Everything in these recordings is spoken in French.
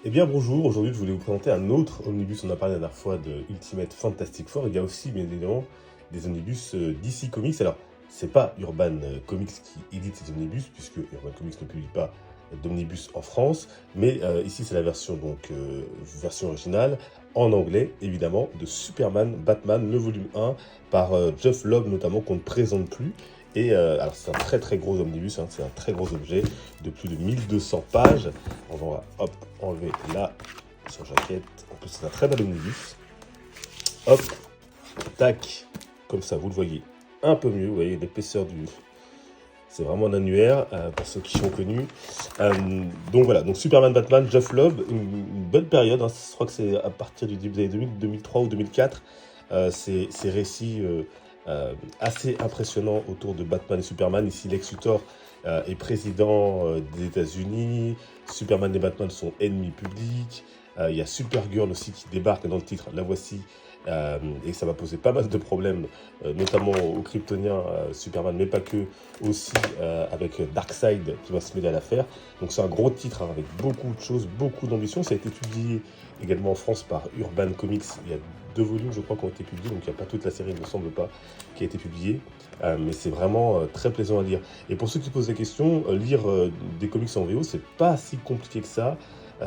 Eh bien bonjour, aujourd'hui je voulais vous présenter un autre omnibus, on a parlé la dernière fois de Ultimate Fantastic Four, il y a aussi bien évidemment des omnibus DC Comics. Alors c'est pas Urban Comics qui édite ces omnibus, puisque Urban Comics ne publie pas d'omnibus en France, mais ici c'est la version version originale, en anglais évidemment, de Superman Batman, le volume 1, par Jeff Lobb notamment, qu'on ne présente plus. Et alors c'est un très gros omnibus, c'est un très gros objet de plus de 1200 pages. On va hop, enlever la surjaquette. En plus c'est un très bel omnibus. Hop, tac, comme ça vous le voyez un peu mieux, vous voyez l'épaisseur du... C'est vraiment un annuaire pour ceux qui sont connus. Donc voilà, donc Superman Batman, Jeff Lobb, une bonne période, je crois que c'est à partir du début des années 2000, 2003 ou 2004, ces récits assez impressionnants autour de Batman et Superman. Ici, Lex Luthor est président des États-Unis, Superman et Batman sont ennemis publics, il y a Supergirl aussi qui débarque dans le titre, la voici, et ça va poser pas mal de problèmes, notamment aux Kryptoniens, Superman, mais pas que, aussi avec Darkseid qui va se mêler à l'affaire. Donc c'est un gros titre avec beaucoup de choses, beaucoup d'ambition. Ça a été publié également en France par Urban Comics. Il y a 2 volumes, je crois, qui ont été publiés, donc il n'y a pas toute la série, il ne me semble pas, qui a été publiée. Mais c'est vraiment très plaisant à lire. Et pour ceux qui posent la question, lire des comics en VO, c'est pas si compliqué que ça,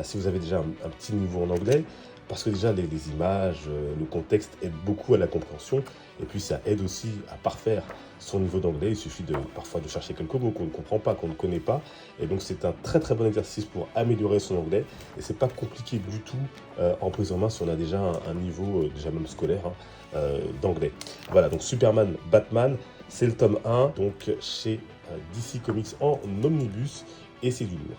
si vous avez déjà un petit niveau en anglais, parce que déjà les images, le contexte aident beaucoup à la compréhension, et puis ça aide aussi à parfaire son niveau d'anglais. Il suffit parfois de chercher quelques mots qu'on ne comprend pas, qu'on ne connaît pas, et donc c'est un très bon exercice pour améliorer son anglais, et c'est pas compliqué du tout en prise en main si on a déjà un niveau, déjà même scolaire, d'anglais. Voilà, donc Superman, Batman, c'est le tome 1, donc chez DC Comics en omnibus, et c'est du lourd.